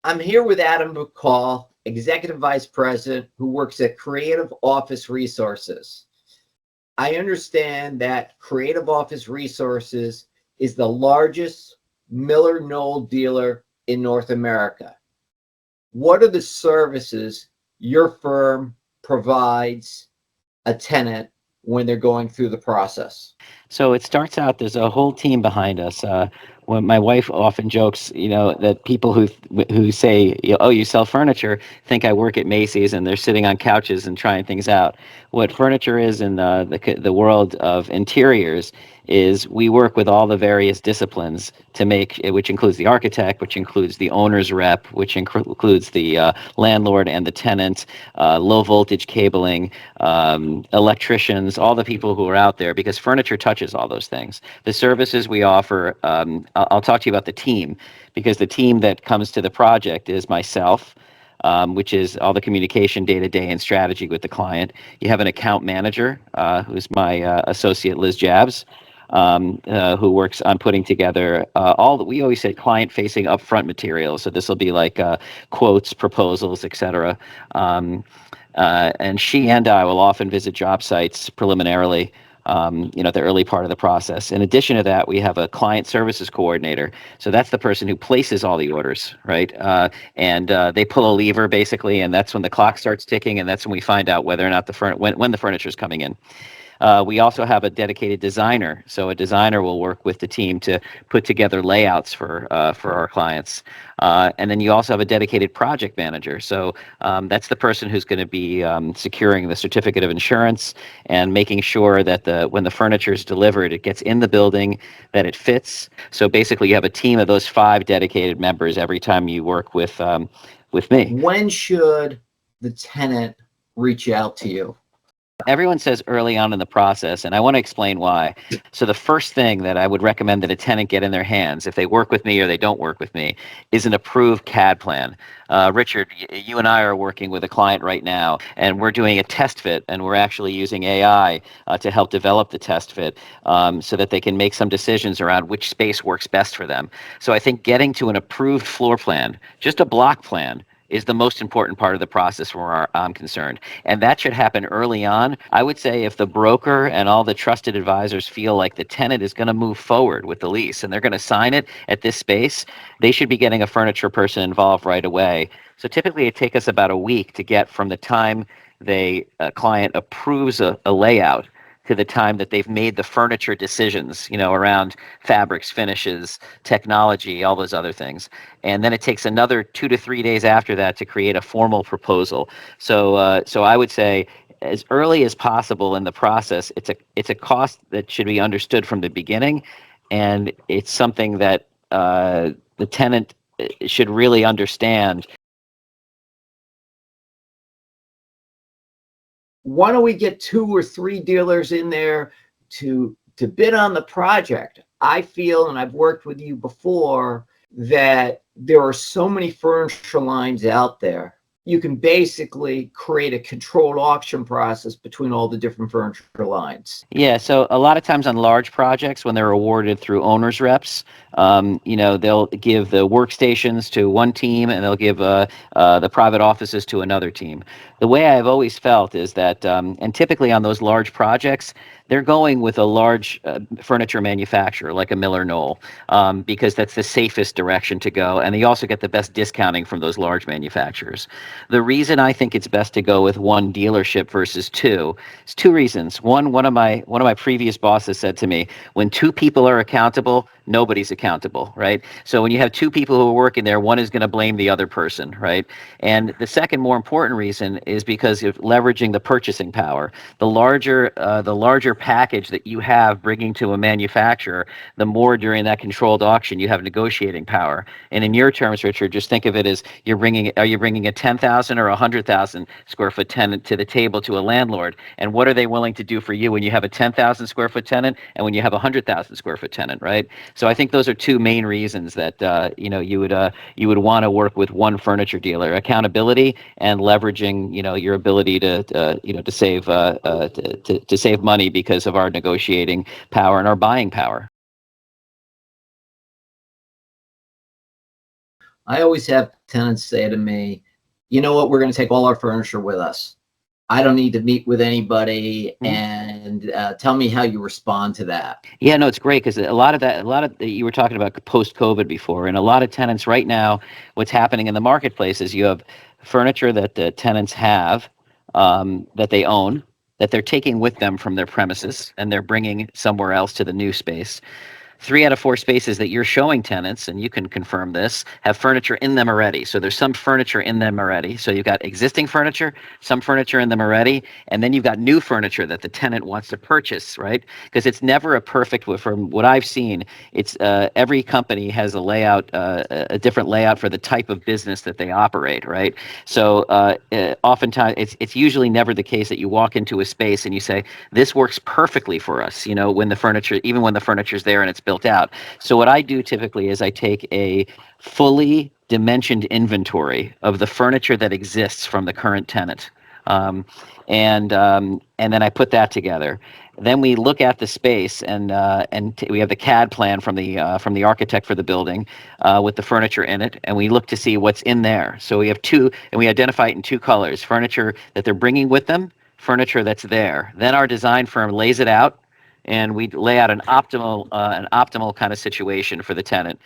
I'm here with Adam Bacall, Executive Vice President, who works at Creative Office Resources. I understand that Creative Office Resources is the largest Miller Knoll dealer in North America. What are the services your firm provides a tenant when they're going through the process? So it starts out, there's a whole team behind us. When my wife often jokes, that people who say, "Oh, you sell furniture," think I work at Macy's and they're sitting on couches and trying things out. What furniture is in the world of interiors is we work with all the various disciplines to make, which includes the architect, which includes the owner's rep, which includes the landlord and the tenant, low voltage cabling, electricians, all the people who are out there, because furniture touches all those things. The services we offer, I'll talk to you about the team, because the team that comes to the project is myself, which is all the communication day-to-day and strategy with the client. You have an account manager, who's my associate, Liz Jabs, who works on putting together all that we always say client-facing upfront materials. So this will be like quotes, proposals, etc. And she and I will often visit job sites preliminarily, at the early part of the process. In addition to that, we have a client services coordinator. So that's the person who places all the orders, right? And they pull a lever basically, and that's when the clock starts ticking, and that's when we find out whether or not when the furniture is coming in. We also have a dedicated designer. So a designer will work with the team to put together layouts for our clients. And then you also have a dedicated project manager. So that's the person who's going to be securing the certificate of insurance and making sure that when the furniture is delivered, it gets in the building, that it fits. So basically, you have a team of those 5 dedicated members every time you work with me. When should the tenant reach out to you? Everyone says early on in the process, and I want to explain why. So the first thing that I would recommend that a tenant get in their hands, if they work with me or they don't work with me, is an approved CAD plan. Richard, you and I are working with a client right now, and we're doing a test fit, and we're actually using AI to help develop the test fit, so that they can make some decisions around which space works best for them. So I think getting to an approved floor plan, just a block plan, is the most important part of the process where I'm concerned. And that should happen early on. I would say if the broker and all the trusted advisors feel like the tenant is going to move forward with the lease and they're going to sign it at this space, they should be getting a furniture person involved right away. So typically it takes us about a week to get from the time a client approves a layout to the time that they've made the furniture decisions, around fabrics, finishes, technology, all those other things. And then it takes another 2 to 3 days after that to create a formal proposal. So I would say as early as possible in the process, it's a cost that should be understood from the beginning, and it's something that the tenant should really understand. Why don't we get 2 or 3 dealers in there to bid on the project? I feel, and I've worked with you before, that there are so many furniture lines out there. You can basically create a controlled auction process between all the different furniture lines. Yeah, so a lot of times on large projects, when they're awarded through owners reps, they'll give the workstations to one team and they'll give the private offices to another team. The way I've always felt is that, and typically on those large projects, they're going with a large furniture manufacturer like a Miller Knoll, because that's the safest direction to go, and they also get the best discounting from those large manufacturers. The reason I think it's best to go with one dealership versus 2 is 2 reasons. One of my previous bosses said to me, when 2 people are accountable, nobody's accountable, right? So when you have 2 people who are working there, one is going to blame the other person, right? And the second more important reason is because of leveraging the purchasing power. The larger package that you have bringing to a manufacturer, the more during that controlled auction you have negotiating power. And in your terms, Richard, just think of it as are you bringing a 10,000 or 100,000 square foot tenant to the table to a landlord? And what are they willing to do for you when you have a 10,000 square foot tenant and when you have a 100,000 square foot tenant, right? So I think those are 2 main reasons that you would want to work with one furniture dealer: accountability and leveraging your ability to save money because of our negotiating power and our buying power. I always have tenants say to me, you know what, we're going to take all our furniture with us. I don't need to meet with anybody, Mhm. and tell me how you respond to that. Yeah, no, it's great because a lot of you were talking about post-COVID before, and a lot of tenants right now, what's happening in the marketplace is you have furniture that the tenants have, that they own, that they're taking with them from their premises, and they're bringing somewhere else to the new space. 3 out of 4 spaces that you're showing tenants, and you can confirm this, have furniture in them already. So there's some furniture in them already. So you've got existing furniture, some furniture in them already, and then you've got new furniture that the tenant wants to purchase, right? Because it's never a perfect, from what I've seen, it's every company has a layout, a different layout for the type of business that they operate, right? So oftentimes it's usually never the case that you walk into a space and you say, this works perfectly for us, when the furniture, even when the furniture's there and it's built out. So what I do typically is I take a fully dimensioned inventory of the furniture that exists from the current tenant. Um, and then I put that together. Then we look at the space, and we have the CAD plan from the architect for the building, with the furniture in it, and we look to see what's in there. So we have two, and we identify it in 2 colors: furniture that they're bringing with them, furniture that's there. Then our design firm lays it out, and we lay out an optimal kind of situation for the tenant.